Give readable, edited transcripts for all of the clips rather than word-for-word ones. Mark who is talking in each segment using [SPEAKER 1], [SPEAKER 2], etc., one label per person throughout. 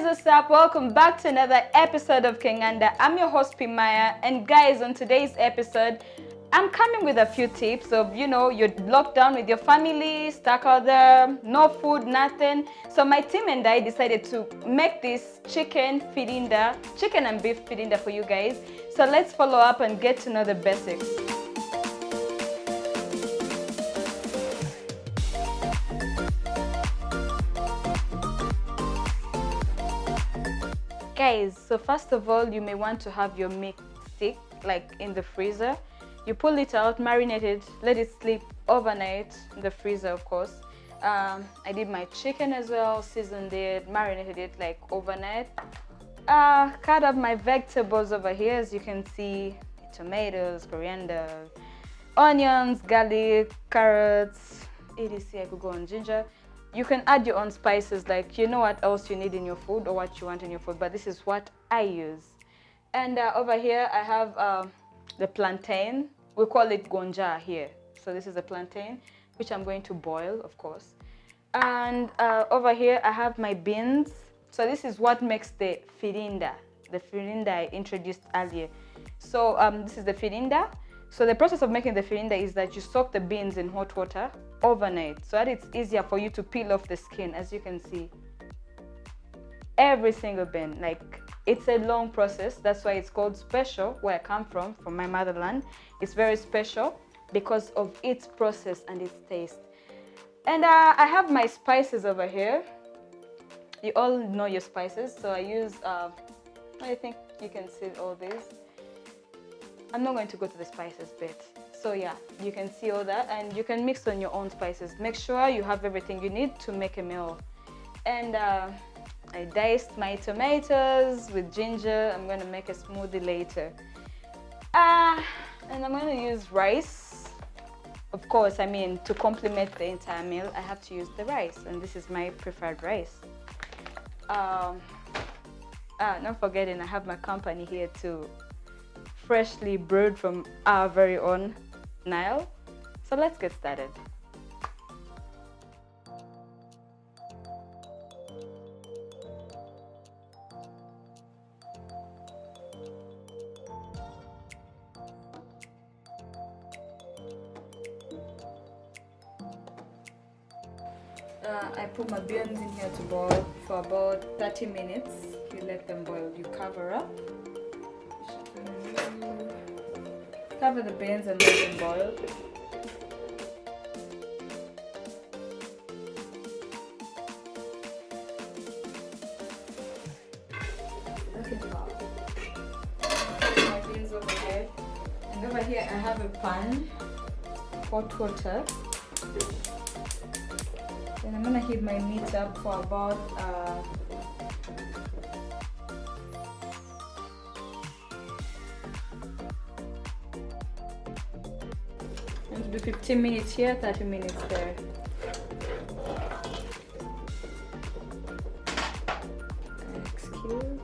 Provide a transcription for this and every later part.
[SPEAKER 1] what's up? Welcome back to another episode of Kenganda. I'm your host Pmaaya, and guys, on today's episode, I'm coming with a few tips of, you're locked down with your family, stuck out there, no food, nothing. So my team and I decided to make this chicken and beef firinda for you guys. So let's follow up and get to know the basics. Guys, so first of all, you may want to have your meat stick like in the freezer. You pull it out, marinate it, let it sleep overnight in the freezer, of course. I did my chicken as well, seasoned it, marinated it like overnight. Cut up my vegetables over here, as you can see, tomatoes, coriander, onions, garlic, carrots, etc. I could go on ginger. You can add your own spices, like what else you need in your food or what you want in your food, but this is what I use. And over here I have the plantain. We call it gonja here. So this is the plantain, which I'm going to boil, of course. And over here I have my beans. So this is what makes the firinda I introduced earlier. So this is the firinda. So the process of making the firinda is that you soak the beans in hot water overnight, so that it's easier for you to peel off the skin. As you can see, every single bean, like, it's a long process. That's why it's called special. Where I come from my motherland, it's very special because of its process and its taste. And I have my spices over here. You all know your spices, so I use I think you can see all these. I'm not going to go to the spices bit. So yeah, you can see all that, and you can mix on your own spices. Make sure you have everything you need to make a meal. And I diced my tomatoes with ginger. I'm going to make a smoothie later. And I'm going to use rice. Of course, to complement the entire meal, I have to use the rice, and this is my preferred rice. Not forgetting, I have my company here too. Freshly brewed from our very own Nile. So let's get started. I put my beans in here to boil for about 30 minutes. You let them boil. You cover up. Cover the beans and let them boil. My beans over here. And over here I have a pan, hot water. Then I'm gonna heat my meat up for about going to do 15 minutes here, 30 minutes there. Excuse me.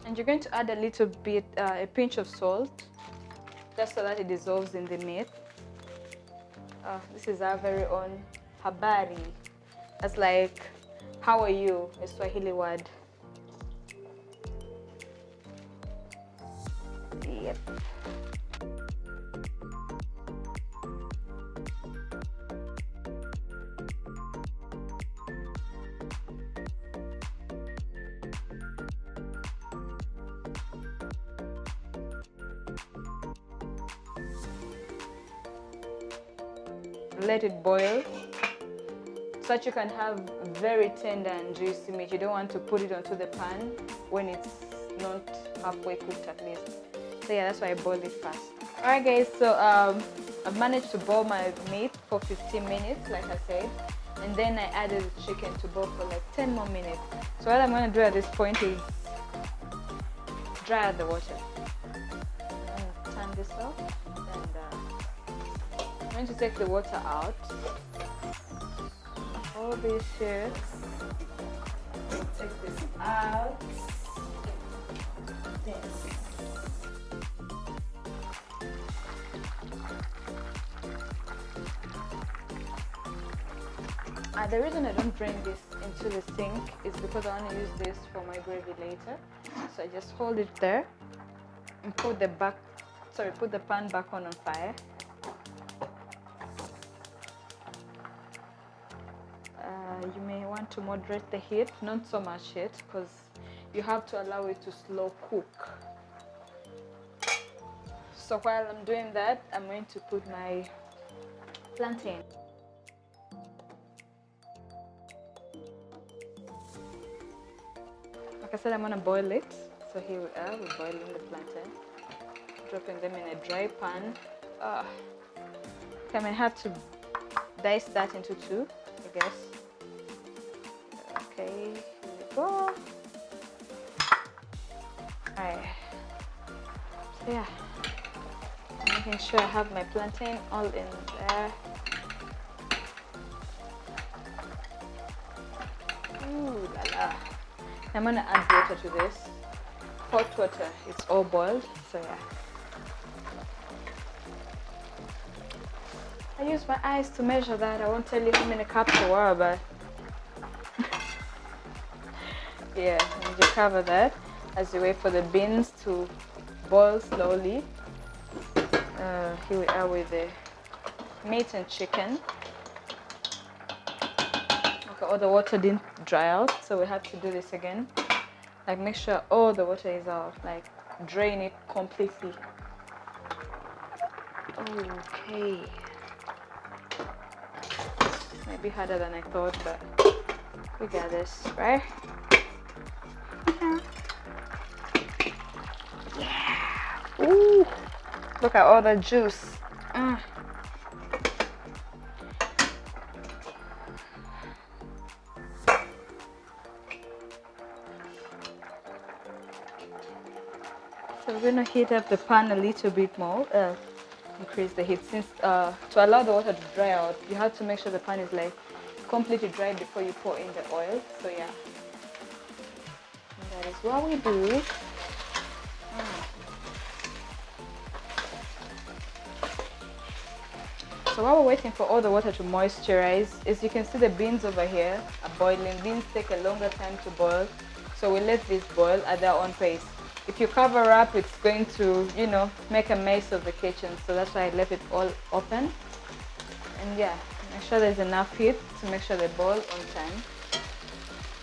[SPEAKER 1] And you're going to add a little bit, a pinch of salt, just so that it dissolves in the meat. This is our very own habari. That's like, how are you? A Swahili word. Yep. Let it boil so that you can have very tender and juicy meat. You don't want to put it onto the pan when it's not halfway cooked at least. So yeah, that's why I boil it fast. Alright guys, so I've managed to boil my meat for 15 minutes, like I said, and then I added the chicken to boil for like 10 more minutes. So what I'm going to do at this point is dry out the water. I'm going to turn this off, and I'm going to take the water out. All these here. Take this out. This. The reason I don't drain this into the sink is because I want to use this for my gravy later. So I just hold it there and put the pan back on fire. You may want to moderate the heat, not so much heat, because you have to allow it to slow cook. So while I'm doing that, I'm going to put my plantain. Like I said, I'm gonna boil it. So here we are, we're boiling the plantain, dropping them in a dry pan. I may have to dice that into two, I guess. Okay, here we go. Alright. So yeah, making sure I have my plantain all in there. Ooh la la. I'm gonna add water to this. Hot water, it's all boiled, so yeah. I use my eyes to measure that. I won't tell you how many cups there were, but yeah, and you cover that as you wait for the beans to boil slowly. Here we are with the meat and chicken. Okay, all the water didn't dry out, so we have to do this again. Like, make sure all the water is out, like drain it completely. Okay. Maybe harder than I thought, but we got this, right? Yeah. Ooh. Look at all the juice. So we're gonna heat up the pan a little bit more, increase the heat, since to allow the water to dry out, you have to make sure the pan is like completely dry before you pour in the oil. So yeah, and that is what we do. So while we're waiting for all the water to moisturize, as you can see, the beans over here are boiling. Beans take a longer time to boil, so we let this boil at their own pace. If you cover up, it's going to, you know, make a mess of the kitchen. So that's why I left it all open. And yeah, make sure there's enough heat to make sure they boil on time.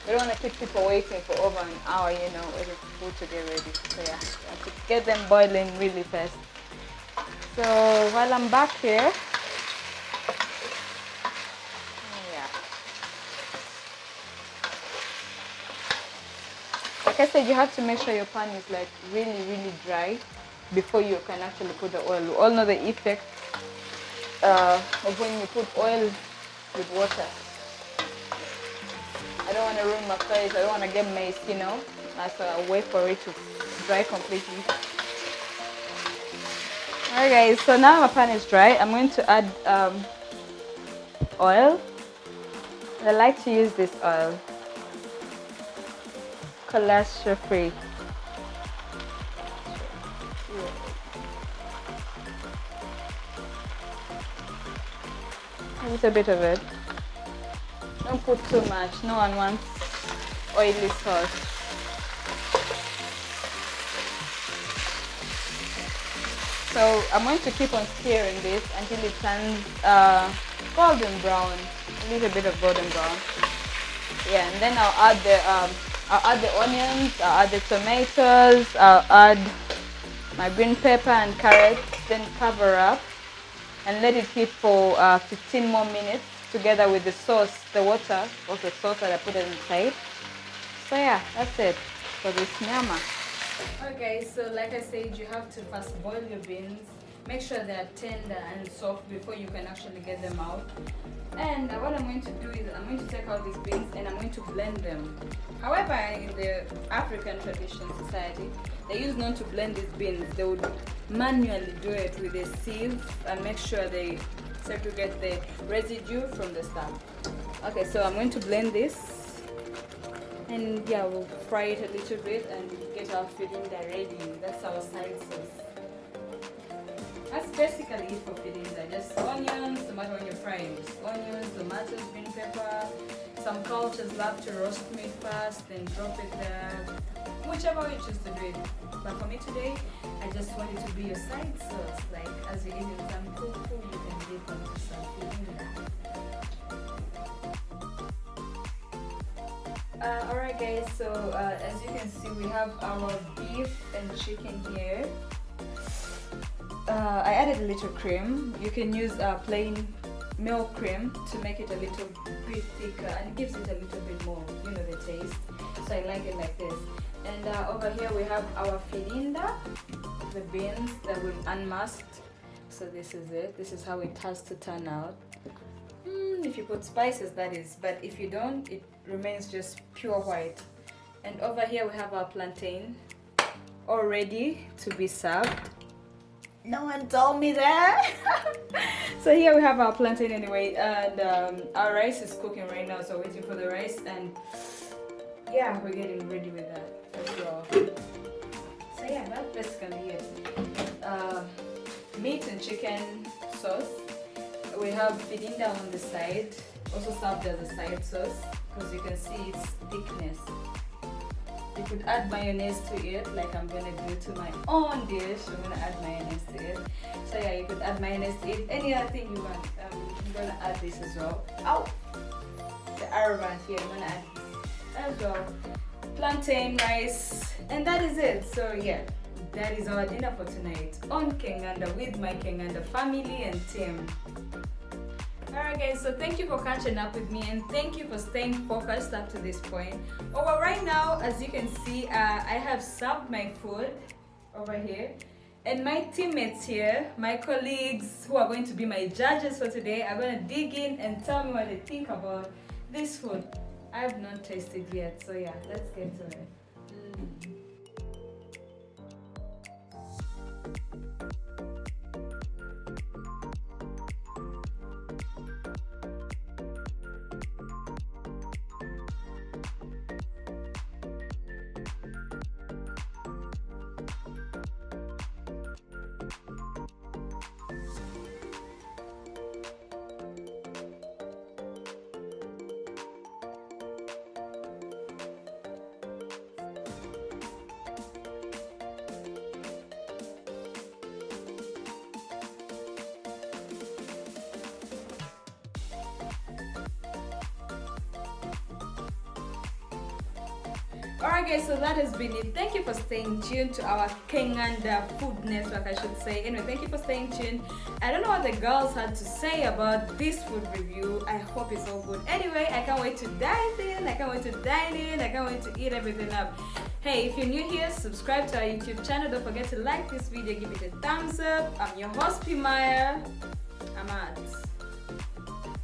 [SPEAKER 1] We don't want to keep people waiting for over an hour, you know, waiting for food to get ready. So yeah, we have to get them boiling really fast. So while I'm back here, like I said, you have to make sure your pan is like really dry before you can actually put the oil. We all know the effect of when you put oil with water. I don't want to ruin my face, I don't want to get maced, you know. So I'll wait for it to dry completely. Alright guys, so now my pan is dry. I'm going to add oil. I like to use this oil. Cholesterol free. A little bit of it. Don't put too much. No one wants oily sauce. So I'm going to keep on stirring this until it turns golden brown. A little bit of golden brown. Yeah, and then I'll add the onions, I'll add the tomatoes, I'll add my green pepper and carrots, then cover up and let it heat for 15 more minutes together with the sauce, the water of the sauce that I put inside. So yeah, that's it for this nyama. Okay, so like I said, you have to first boil your beans. Make sure they are tender and soft before you can actually get them out. And what I'm going to do is I'm going to take out these beans and I'm going to blend them. However, in the African tradition society, they used not to blend these beans. They would manually do it with a sieve and make sure they segregate the residue from the stuff. Okay, so I'm going to blend this. And yeah, we'll fry it a little bit and get our filinda ready. That's our side sauce. That's basically it for filinda. Just onions, tomato when you're frying. Onions, tomatoes, green pepper. Some cultures love to roast meat first, then drop it there. Whichever way you choose to do it. But for me today, I just want it to be your side sauce. Like as you're eating some fufu, you can dip onto some filinda. Alright guys, so as you can see, we have our beef and chicken here. I added a little cream. You can use plain milk cream to make it a little bit thicker, and it gives it a little bit more, you know, the taste. So I like it like this. And over here we have our filinda, the beans that we've unmasked. So this is it. This is how it has to turn out. If you put spices, that is, but if you don't, it remains just pure white. And over here we have our plantain, all ready to be served. No one told me that. So here we have our plantain anyway, and our rice is cooking right now, so waiting for the rice, and yeah, we're getting ready with that as well. So yeah, that's basically it. Meat and chicken sauce. We have filinda on the side, also served as a side sauce, because you can see its thickness. You could add mayonnaise to it, like I'm gonna do to my own dish. I'm gonna add mayonnaise to it. So yeah, you could add mayonnaise to it. Any other thing you want. I'm gonna add this as well. Ow! The arrowroot here, I'm gonna add this as well. Plantain, rice, and that is it. So yeah, that is our dinner for tonight on Kenganda with my Kenganda family and team. Alright guys, so thank you for catching up with me, and thank you for staying focused up to this point. Over right now, as you can see, I have served my food over here, and my teammates here, my colleagues who are going to be my judges for today, are going to dig in and tell me what they think about this food. I have not tasted yet, so yeah, let's get to it. Alright guys, so that has been it. Thank you for staying tuned to our Kenganda Food Network, I should say. Anyway, thank you for staying tuned. I don't know what the girls had to say about this food review. I hope it's all good. Anyway, I can't wait to dive in. I can't wait to dine in. I can't wait to eat everything up. Hey, if you're new here, subscribe to our YouTube channel. Don't forget to like this video, give it a thumbs up. I'm your host Pmaaya. I'm out.